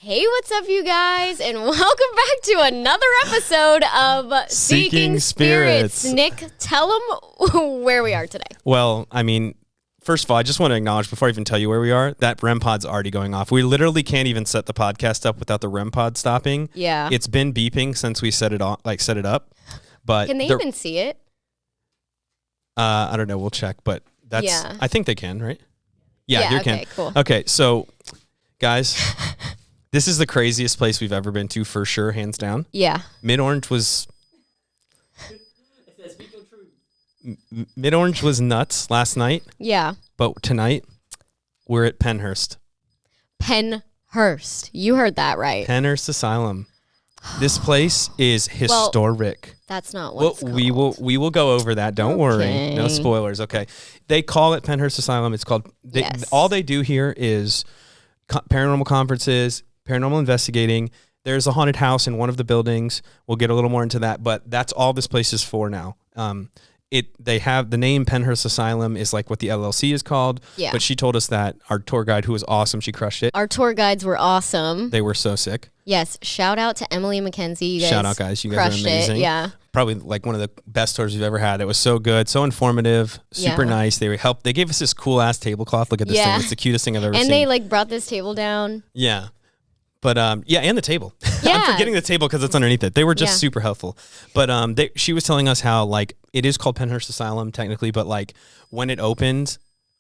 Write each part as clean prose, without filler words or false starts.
Hey, what's up, you guys, and welcome back to another episode of Seeking Spirits. Nick, tell them where we are today. Well, I mean, first of all, I just want to acknowledge before I even tell you where we are, that REM pod's already going off. We literally can't even set the podcast up without the REM pod stopping. Yeah. It's been beeping since we set it up. But can they even see it? I don't know. We'll check, but I think they can, right? Yeah, you can. Cool. Okay, so guys, this is the craziest place we've ever been to for sure, hands down. Yeah. Mid-Orange was Mid-Orange was nuts last night. Yeah. But tonight, we're at Pennhurst. Pennhurst. You heard that right. Pennhurst Asylum. This place is historic. Well, that's not what it's called. We will go over that. Don't worry. No spoilers. Okay. They call it Pennhurst Asylum. It's called. All they do here is paranormal conferences, paranormal investigating. There's a haunted house in one of the buildings. We'll get a little more into that, but that's all this place is for now. They have the name Pennhurst Asylum is like what the LLC is called. Yeah. But she told us that our tour guide, who was awesome, she crushed it. Our tour guides were awesome. They were so sick. Yes. Shout out to Emily and Mackenzie. You guys shout out, guys. You guys are amazing. Yeah. Probably like one of the best tours we've ever had. It was so good, so informative, super nice. They helped. They gave us this cool ass tablecloth. Look at this thing. It's the cutest thing I've ever seen. And they like brought this table down. Yeah. But and the table. Yeah. I'm forgetting the table because it's underneath it. They were just super helpful. But she was telling us how like it is called Pennhurst Asylum technically, but like when it opens,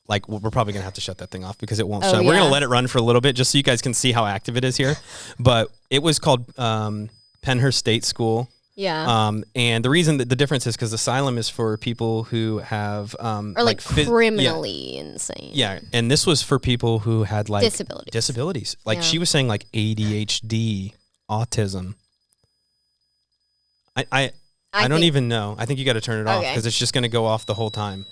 like we're probably gonna have to shut that thing off because it won't shut. Yeah. We're gonna let it run for a little bit just so you guys can see how active it is here. But it was called Pennhurst State School. Yeah. And the reason that the difference is because asylum is for people who have or like criminally insane. Yeah, and this was for people who had like disabilities. Like she was saying like ADHD, autism. I don't even know. I think you got to turn it off because it's just going to go off the whole time.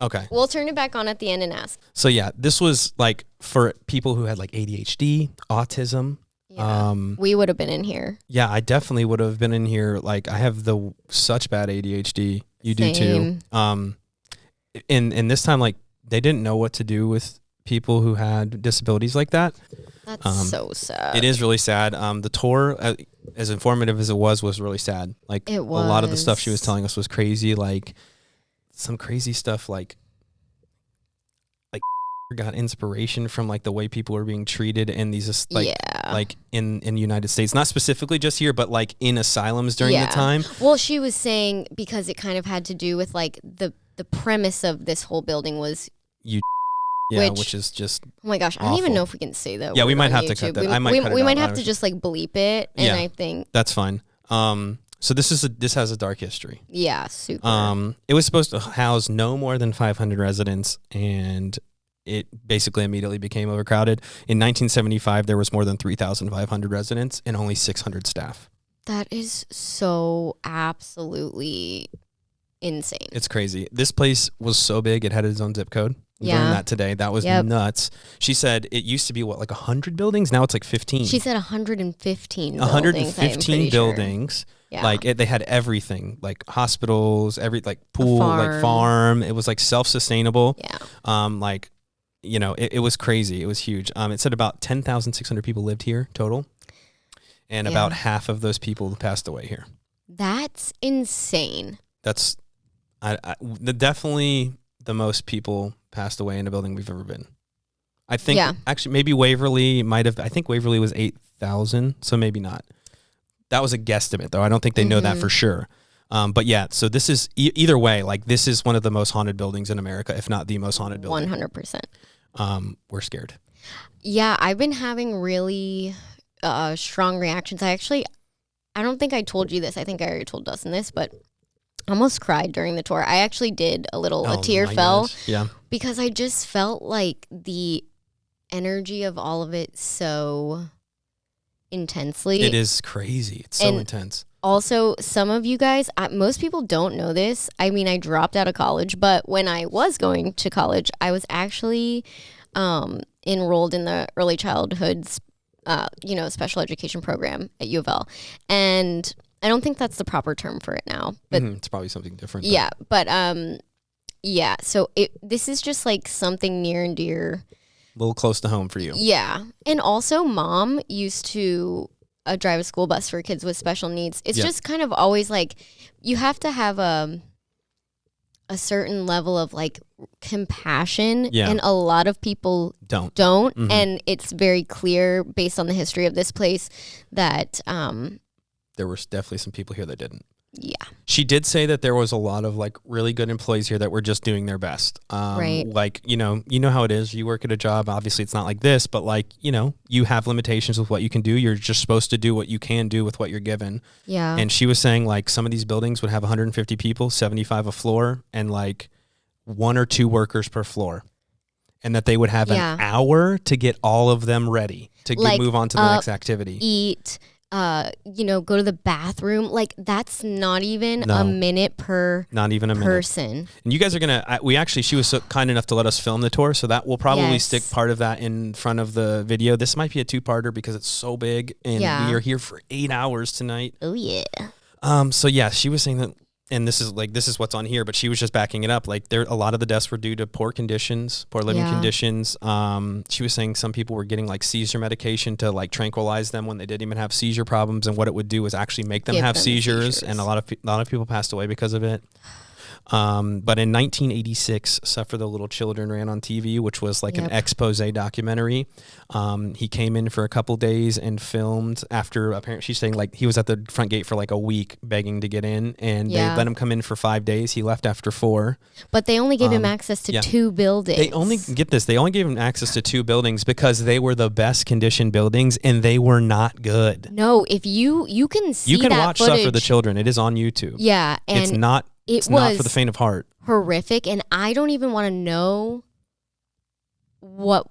Okay. We'll turn it back on at the end and ask. So yeah, this was like for people who had like ADHD, autism. Yeah. We would have been in here. Yeah, I definitely would have been in here. Like I have such bad ADHD. You do too. And this time, like they didn't know what to do with people who had disabilities like that. That's so sad. It is really sad. The tour, as informative as it was really sad. Like it was. A lot of the stuff she was telling us was crazy. Like some crazy stuff. Like got inspiration from like the way people were being treated in these like in the United States, not specifically just here, but like in asylums during the time. Well, she was saying because it kind of had to do with like the premise of this whole building was which is just oh my gosh, awful. I don't even know if we can say that. Yeah, we might have to cut that. We might have to just like bleep it, and I think that's fine. So this has a dark history. Yeah, super. It was supposed to house no more than 500 residents, and it basically immediately became overcrowded. In 1975, there was more than 3,500 residents and only 600 staff. That is so absolutely insane. It's crazy. This place was so big, it had its own zip code. We learned that today. That was nuts. She said it used to be like 100 buildings? Now it's like 15. She said 115 115 buildings. Sure. Yeah. Like they had everything, like hospitals, like pool, like farm. It was like self-sustainable. Yeah. It was crazy. It was huge. It said about 10,600 people lived here total, and about half of those people passed away here. That's insane. That's definitely the most people passed away in a building we've ever been. I think actually maybe Waverly might have. I think Waverly was 8,000, so maybe not. That was a guesstimate, though. I don't think they know that for sure. But yeah, so this is either way. Like this is one of the most haunted buildings in America, if not the most haunted building. 100%. We're scared. Yeah, I've been having really strong reactions. I don't think I told you this. I think I already told Dustin this, but I almost cried during the tour. I actually did a tear fell. Yeah. Because I just felt like the energy of all of it so intensely. It is crazy. It's so intense. Also, some of you guys, most people don't know this. I mean, I dropped out of college, but when I was going to college, I was actually enrolled in the early childhood, special education program at U of L. And I don't think that's the proper term for it now. But it's probably something different. Yeah, but so this is just like something near and dear little close to home for you. Yeah. And also mom used to drive a school bus for kids with special needs. It's just kind of always like you have to have a certain level of like compassion, and a lot of people don't. Mm-hmm. And it's very clear based on the history of this place that there were definitely some people here that didn't. Yeah. She did say that there was a lot of like really good employees here that were just doing their best. Right. Like, you know how it is. You work at a job. Obviously it's not like this, but like, you have limitations with what you can do. You're just supposed to do what you can do with what you're given. Yeah. And she was saying like some of these buildings would have 150 people, 75 a floor, and like 1 or 2 workers per floor. And that they would have an hour to get all of them ready to move on to the next activity. Eat, go to the bathroom. Like that's not even a minute per person. And you guys are she was so kind enough to let us film the tour, so that will probably stick part of that in front of the video. This might be a 2-parter because it's so big, and we are here for 8 hours tonight. Oh yeah. So yeah, she was saying that, and this is what's on here, but she was just backing it up. Like a lot of the deaths were due to poor living conditions. She was saying some people were getting like seizure medication to like tranquilize them when they didn't even have seizure problems, and what it would do was actually make them have seizures, and a lot of people passed away because of it. But in 1986, Suffer the Little Children ran on TV, which was like an expose documentary. He came in for a couple days and filmed after, apparently she's saying like he was at the front gate for like a week begging to get in, and they let him come in for 5 days. He left after 4. But they only gave him access to 2 buildings. They only gave him access to 2 buildings because they were the best conditioned buildings, and they were not good. No, if you can see that watch footage. Suffer the Children. It is on YouTube. Yeah. And it's not for the faint of heart. Horrific, and I don't even want to know what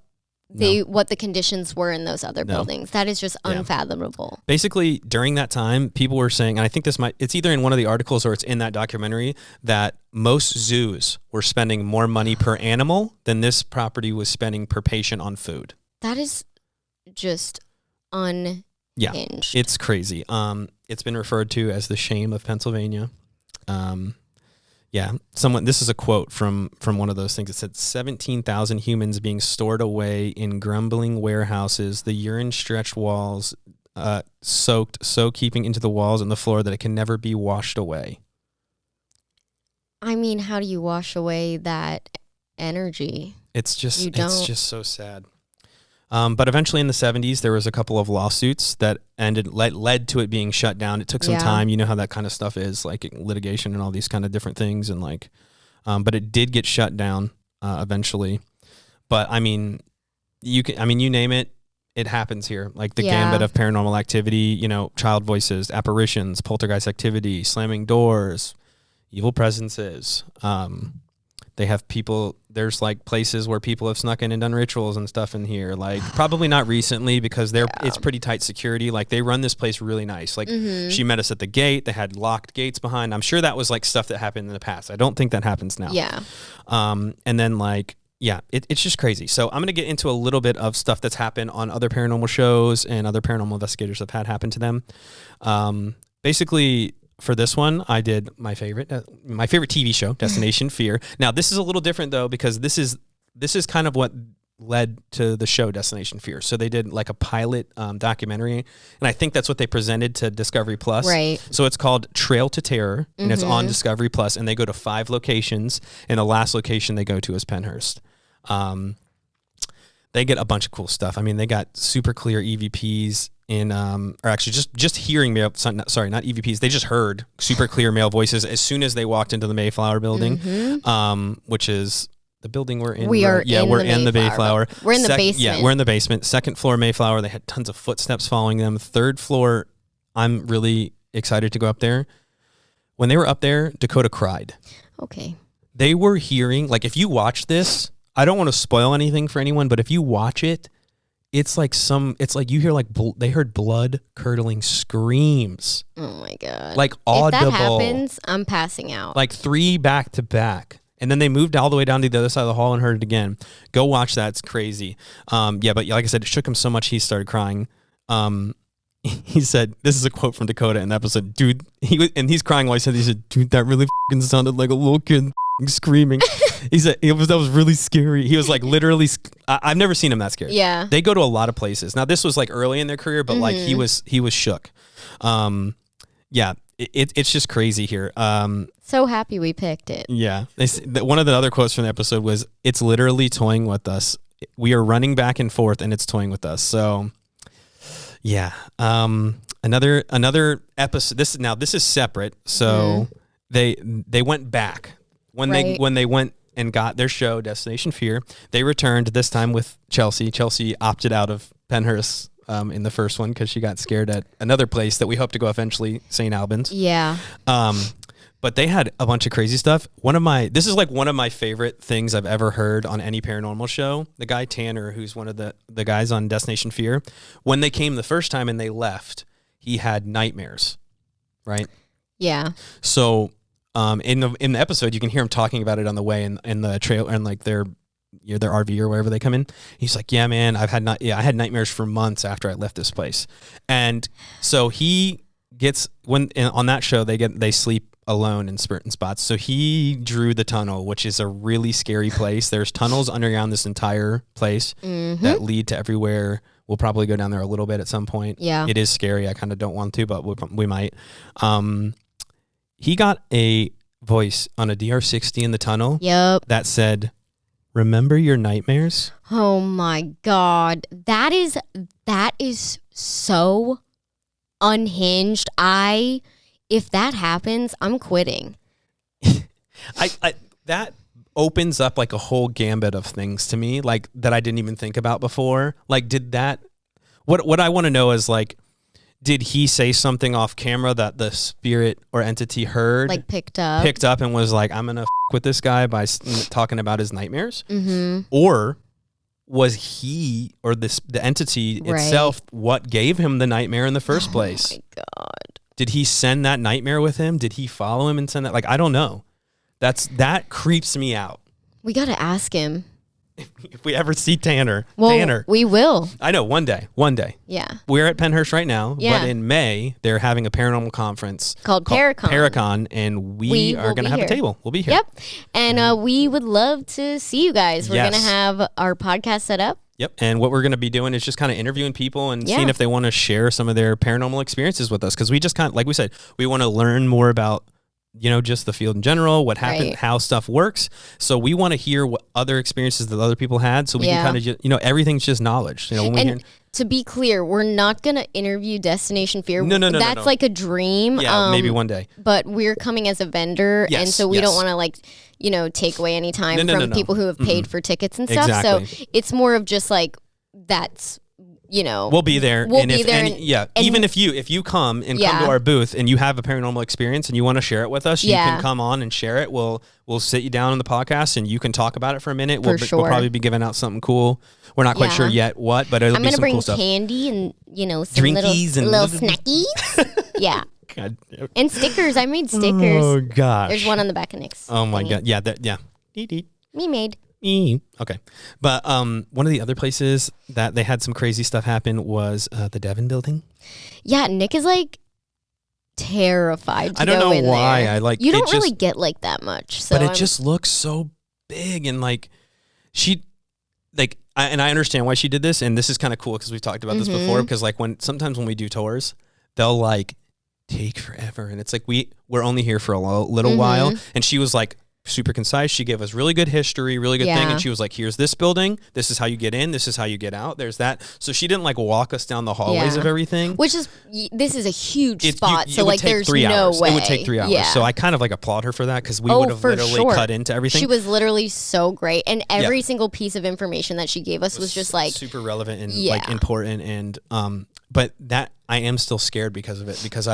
the conditions were in those other buildings. That is just unfathomable. Basically, during that time, people were saying, and I think it's either in one of the articles or it's in that documentary, that most zoos were spending more money per animal than this property was spending per patient on food. That is just unhinged. Yeah, it's crazy. It's been referred to as the shame of Pennsylvania. This is a quote from one of those things. It said 17,000 humans being stored away in grumbling warehouses, the urine stretched walls soaked, so keeping into the walls and the floor that it can never be washed away. I mean, how do you wash away that energy? It's just so sad. But eventually in the 70s, there was a couple of lawsuits that led to it being shut down. It took some time. You know how that kind of stuff is, like litigation and all these kind of different things. And like, but it did get shut down eventually. But I mean, you name it, it happens here. Like the gambit of paranormal activity, child voices, apparitions, poltergeist activity, slamming doors, evil presences. They have people, there's like places where people have snuck in and done rituals and stuff in here. Like probably not recently because it's pretty tight security. Like they run this place really nice. Like she met us at the gate. They had locked gates behind. I'm sure that was like stuff that happened in the past. I don't think that happens now. Yeah. And then like, it's just crazy. So I'm going to get into a little bit of stuff that's happened on other paranormal shows and other paranormal investigators have had happen to them. Basically, for this one, I did my favorite TV show, Destination Fear. Now, this is a little different though because this is kind of what led to the show Destination Fear. So they did like a pilot documentary, and I think that's what they presented to Discovery Plus. Right. So it's called Trail to Terror, and it's on Discovery Plus, and they go to 5 locations, and the last location they go to is Pennhurst. They get a bunch of cool stuff. I mean, they got super clear EVPs or actually just hearing male, sorry, not EVPs. They just heard super clear male voices as soon as they walked into the Mayflower Building, which is the building we're in. We're in the Mayflower. We're in the basement. Yeah, we're in the basement. 2nd floor Mayflower. They had tons of footsteps following them. 3rd floor, I'm really excited to go up there. When they were up there, Dakota cried. Okay. They were hearing, like if you watch this, I don't want to spoil anything for anyone, but if you watch it, it's like you hear like they heard blood curdling screams. Oh my God. Like audible. If that happens, I'm passing out. Like 3 back to back. And then they moved all the way down to the other side of the hall and heard it again. Go watch that. It's crazy. But like I said, it shook him so much he started crying. He said, this is a quote from Dakota in the episode, dude, he's crying while he said, dude, that really fucking sounded like a little kid screaming. That was really scary. He was like literally. I've never seen him that scared. Yeah. They go to a lot of places. Now this was like early in their career, but like he was shook. Yeah. It's just crazy here. So happy we picked it. Yeah. One of the other quotes from the episode was, "It's literally toying with us. We are running back and forth, and it's toying with us." So, yeah. Another episode. This is separate. So they went back when they went and got their show Destination Fear. They returned this time with Chelsea. Chelsea opted out of Pennhurst in the first one because she got scared at another place that we hope to go eventually, St. Albans. Yeah. But they had a bunch of crazy stuff. This is like one of my favorite things I've ever heard on any paranormal show. The guy Tanner, who's one of the guys on Destination Fear, when they came the first time and they left, he had nightmares, right? Yeah. So in the episode, you can hear him talking about it on the way in the trail and like their RV or wherever they come in. He's like, "Yeah, man, I had nightmares for months after I left this place." And so he gets on that show they sleep alone in certain spots. So he drew the tunnel, which is a really scary place. There's tunnels underground this entire place that lead to everywhere. We'll probably go down there a little bit at some point. Yeah. It is scary. I kind of don't want to, but we might. He got a voice on a DR60 in the tunnel that said, "Remember your nightmares?" Oh my God. That is so unhinged. If that happens, I'm quitting. That opens up like a whole gambit of things to me, like that I didn't even think about before. Like, what I want to know is like, did he say something off camera that the spirit or entity heard, like picked up and was like, "I'm gonna with this guy by talking about his nightmares," or was he or the entity itself what gave him the nightmare in the first place? Oh my God. Did he send that nightmare with him? Did he follow him and send that? Like, I don't know. That creeps me out. We got to ask him. If we ever see Tanner. We will. I know, one day. Yeah. We're at Pennhurst right now, but in May, they're having a paranormal conference called Paracon, and we are going to have a table. We'll be here. Yep. And we would love to see you guys. We're going to have our podcast set up. Yep. And what we're going to be doing is just kind of interviewing people and seeing if they want to share some of their paranormal experiences with us. Because we just kind of, like we said, we want to learn more about, just the field in general, what happened, how stuff works. So we want to hear what other experiences that other people had. So we can kind of just, everything's just knowledge. To be clear, we're not going to interview Destination Fear. No. That's like a dream. Yeah, maybe one day. But we're coming as a vendor, and so we don't want to take away any time from people who have paid for tickets and stuff. Exactly. So it's more of just like that's. We'll be there. Even if you come and come to our booth and you have a paranormal experience and you want to share it with us, you can come on and share it. We'll sit you down on the podcast and you can talk about it for a minute. We'll probably be giving out something cool. We're not quite sure yet what, but it'll be some cool stuff. I'm gonna bring candy and some drinkies little snackies. Yeah. God. And stickers. I made stickers. Oh gosh. There's one on the back of Nick's. Oh my God. Yeah. Me made. Okay. But one of the other places that they had some crazy stuff happen was the Devon building. Yeah, Nick is like terrified to I don't go know in why. there. You don't really get like that much. So but it just looks so big and like and I understand why she did this, and this is kind of cool because we've talked about this before, because like sometimes when we do tours, they'll like take forever and it's like we're only here for a little while, and she was like super concise. She gave us really good history, really good thing. And she was like, here's this building. This is how you get in. This is how you get out. There's that. So she didn't like walk us down the hallways of everything. This is a huge spot. So like there's no way. It would take 3 hours. Yeah. So I kind of like applaud her for that because we would have literally cut into everything. She was literally so great. And every single piece of information that she gave us was just like super relevant and like important. And, but that I am still scared because of it, because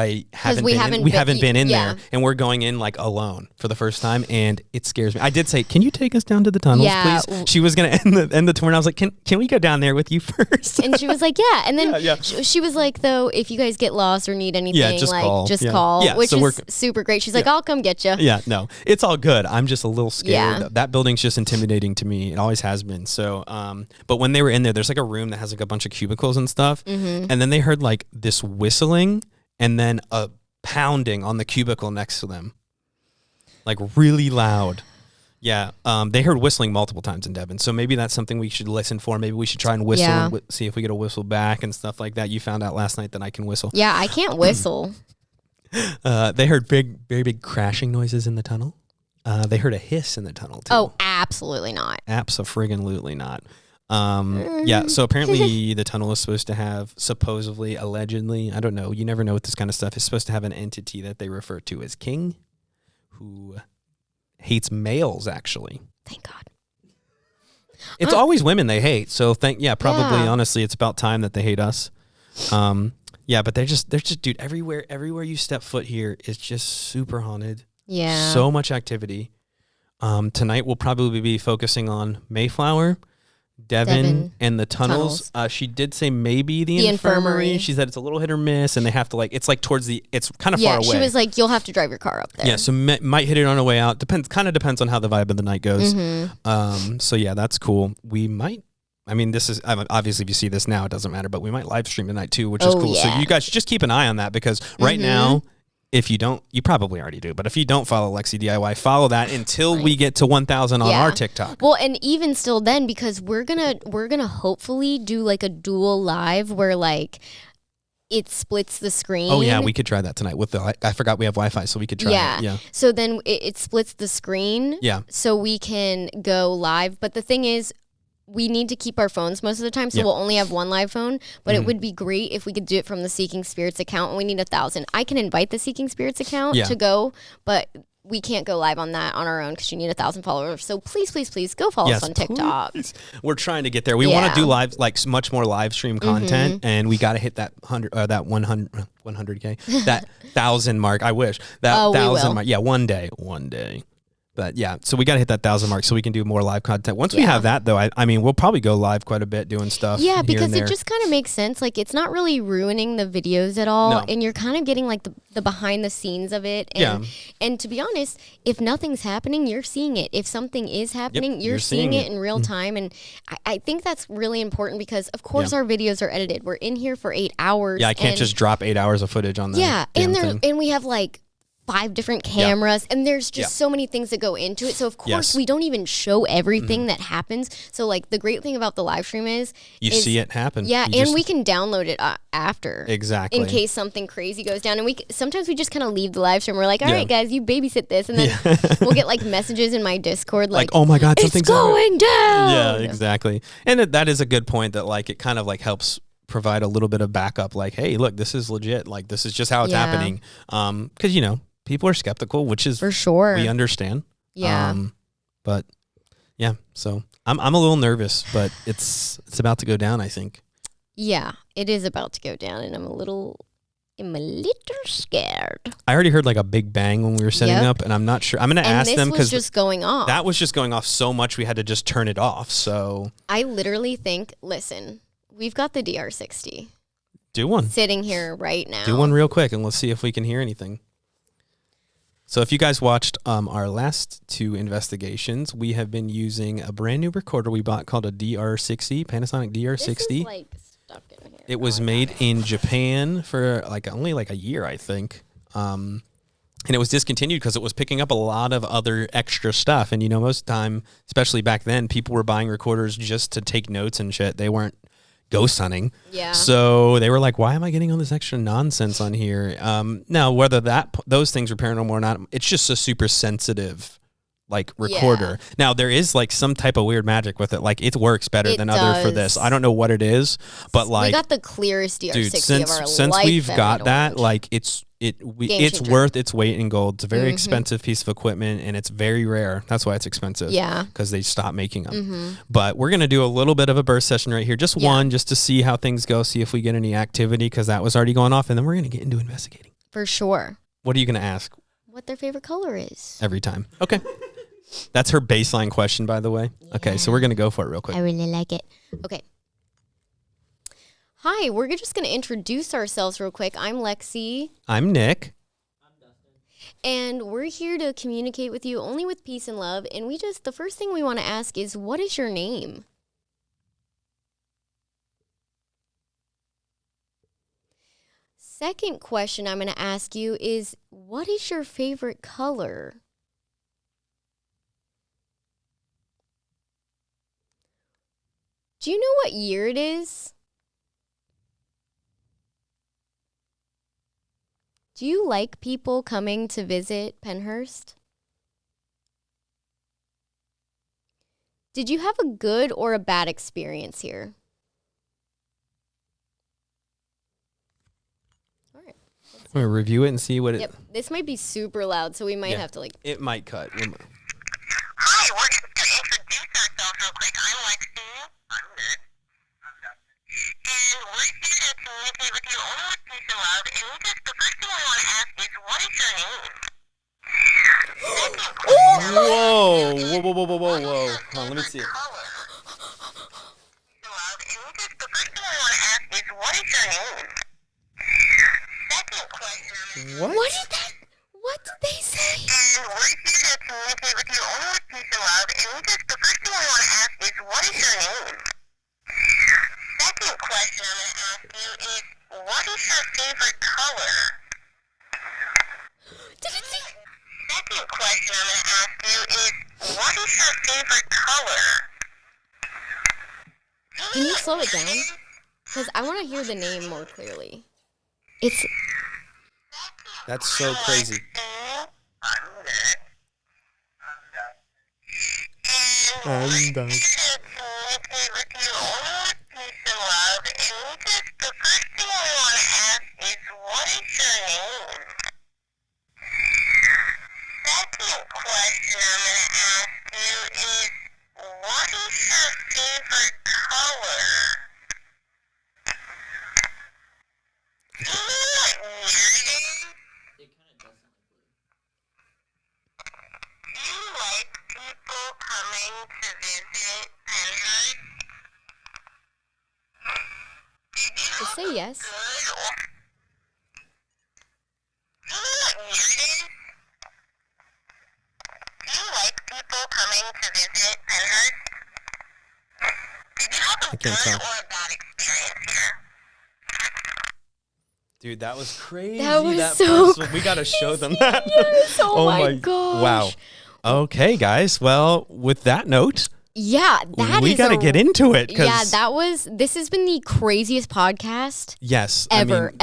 we haven't been in there, and we're going in like alone for the first time, and it scares me. I did say, "Can you take us down to the tunnels, please?" She was gonna end the tour, and I was like, "Can we go down there with you first?" And she was like, "Yeah." And then she was like, "Though, if you guys get lost or need anything, just call." Yeah, which is super great. She's like, "I'll come get you." Yeah, no, it's all good. I'm just a little scared. Yeah. That building's just intimidating to me. It always has been. So, but when they were in there's like a room that has like a bunch of cubicles and stuff, and then they heard like this whistling and then a pounding on the cubicle next to them, like really loud. Yeah, they heard whistling multiple times in Devon, so maybe that's something we should listen for. Maybe we should try and whistle and see if we get a whistle back and stuff like that. You found out last night that I can whistle. Yeah, I can't whistle. They heard very big crashing noises in the tunnel. They heard a hiss in the tunnel, too. Oh, absolutely not. Abso-friggin-lutely not. Yeah, so apparently the tunnel is supposed to have, supposedly, allegedly, I don't know, you never know with this kind of stuff, it's supposed to have an entity that they refer to as King, who hates males, actually. Thank God. It's always women they hate, so probably, honestly, it's about time that they hate us. Yeah, but they're just, dude, everywhere you step foot here is just super haunted. Yeah. So much activity. Tonight we'll probably be focusing on Mayflower, Devon, and the tunnels. She did say maybe the infirmary. She said it's a little hit or miss, and they have to it's towards it's kind of far away. Yeah, she was like, you'll have to drive your car up there. Yeah, so might hit it on the way out. Kind of depends on how the vibe of the night goes. Mm-hmm. So yeah, that's cool. We might. I mean, this is obviously if you see this now, it doesn't matter, but we might live stream tonight too, which is cool. Yeah. So you guys just keep an eye on that because right now. If you don't, you probably already do, but if you don't follow Lexi DIY, follow that until we get to 1,000 on our TikTok. Well, and even still then, because we're gonna hopefully do like a dual live where like it splits the screen. Oh yeah, we could try that tonight with I forgot we have Wi-Fi, so we could try it. Yeah. So then it splits the screen. Yeah. So we can go live, but the thing is, we need to keep our phones most of the time, so we'll only have one live phone, but it would be great if we could do it from the Seeking Spirits account, and we need 1,000. I can invite the Seeking Spirits account to go, but we can't go live on that on our own because you need 1,000 followers. So please, please, please go follow us on TikTok. Please. We're trying to get there. We want to do live, much more live stream content, and we got to hit that 100K, that 1,000 mark. I wish that 1,000 mark. Yeah, one day. But yeah, so we got to hit that 1,000 mark so we can do more live content. Once we have that, though, I mean, we'll probably go live quite a bit doing stuff. Yeah, because it just kind of makes sense. Like, it's not really ruining the videos at all. No. And you're kind of getting, like, the behind the scenes of it. And, and to be honest, if nothing's happening, you're seeing it. If something is happening, you're seeing it in real time. And I think that's really important because, of course, our videos are edited. We're in here for 8 hours. Yeah, I can't just drop 8 hours of footage on that. Yeah, and we have, like, 5 different cameras, and there's just so many things that go into it. So of course we don't even show everything that happens. So like the great thing about the live stream is you see it happen. Yeah, and we can download it after. Exactly. In case something crazy goes down, and sometimes we just kind of leave the live stream. We're like, all right, guys, you babysit this, and then we'll get like messages in my Discord like oh my God, something's going down. Yeah, exactly. And that is a good point that like it kind of like helps provide a little bit of backup. Like, hey, look, this is legit. Like this is just how it's happening. Because people are skeptical, which is for sure. We understand. Yeah. But yeah, so I'm a little nervous, but it's about to go down, I think. Yeah, it is about to go down, and I'm a little scared. I already heard like a big bang when we were setting up, and I'm not sure. I'm going to ask them because just going off. That was just going off so much we had to just turn it off. So I literally think, listen, we've got the DR60. Do one. Sitting here right now. Do one real quick, and let's see if we can hear anything. So if you guys watched our last 2 investigations, we have been using a brand new recorder we bought called a DR60, Panasonic DR60. This is like stuck in here. It was made in Japan for only a year, I think. And it was discontinued because it was picking up a lot of other extra stuff. And, most of the time, especially back then, people were buying recorders just to take notes and shit. They weren't ghost hunting. Yeah. So they were like, why am I getting all this extra nonsense on here? Now, whether those things are paranormal or not, it's just a super sensitive recorder. Yeah. Now there is some type of weird magic with it. It works better than other for this. I don't know what it is, but we got the clearest DR60 dude, of our life. Since we've got that, it's worth its weight in gold. It's a very expensive piece of equipment, and it's very rare. That's why it's expensive. Yeah, because they stopped making them. But we're gonna do a little bit of a burst session right here, just one, just to see how things go, see if we get any activity, because that was already going off, and then we're gonna get into investigating for sure. What are you gonna ask? What their favorite color is every time. Okay. That's her baseline question, by the way. Yeah. Okay, so we're going to go for it real quick. I really like it. Okay. Hi, we're just going to introduce ourselves real quick. I'm Lexi. I'm Nick. I'm Dustin. And we're here to communicate with you only with peace and love. And the first thing we want to ask is, what is your name? Second question I'm going to ask you is, what is your favorite color? Do you know what year it is? Do you like people coming to visit Pennhurst? Did you have a good or a bad experience here? All right. I'm going to review it and see what it... Yep. This might be super loud, so we might have to like... It might cut. Hi, we're just going to introduce ourselves real quick. I'm Lexi. I'm Nick. I'm Dustin. And we're here to communicate with you only with peace and love. And the first thing we want to ask is, what is your name? Whoa. Hold on, let me see it. The first thing we want to ask is, what is your name? Second question. What? What did they say? And we're here to communicate with you only with peace and love. And the first thing we want to ask is, what is your name? Second question I'm going to ask you is, what is your favorite color? Did it say? Second question I'm going to ask you is, what is your favorite color? Can you slow it down? Because I want to hear the name more clearly. It's... That's so crazy. I'm done. Just say yes. I can't tell. Dude, that was crazy. That was so crazy. We got to show them that. Yes, oh my gosh. Wow. Okay, guys. Well, with that note, yeah, we got to get into it. Yeah, this has been the craziest podcast. Yes. Ever.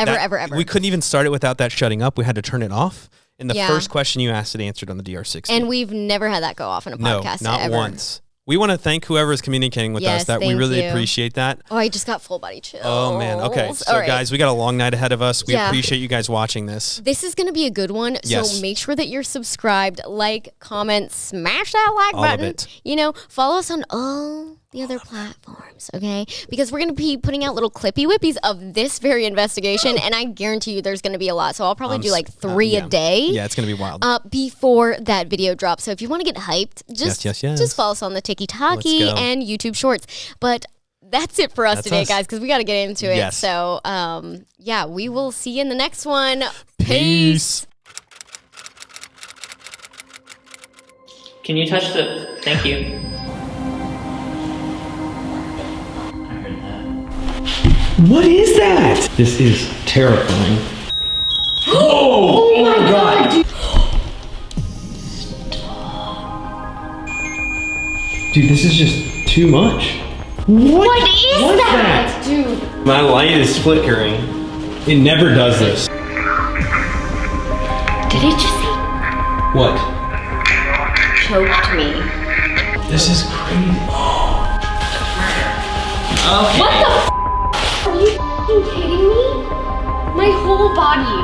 We couldn't even start it without that shutting up. We had to turn it off. And the first question you asked, it answered on the DR60. And we've never had that go off in a podcast. No, not ever. once. We want to thank whoever is communicating with us. That we really appreciate that. Oh, I just got full body chills. Oh man. Okay. So guys, we got a long night ahead of us. We appreciate you guys watching this. This is going to be a good one. Yes. So make sure that you're subscribed, like, comment, smash that like button. Of it. You know, follow us on all the other platforms, okay? Because we're going to be putting out little clippy whippies of this very investigation, and I guarantee you there's going to be a lot. So I'll probably do like 3 a day. Yeah, it's going to be wild. Before that video drops. So if you want to get hyped, just follow us on the TikTok and YouTube Shorts. But that's it for us today, guys, because we got to get into it. Yes. So, yeah, we will see you in the next one. Peace. Can you touch the... Thank you. I heard that. What is that? This is terrifying. Oh my god! Dude, this is just too much. What is that? Dude. My light is flickering. It never does this. Did it just say What? choked me? This is crazy. Okay. What the f***? Are you f***ing kidding me? My whole body.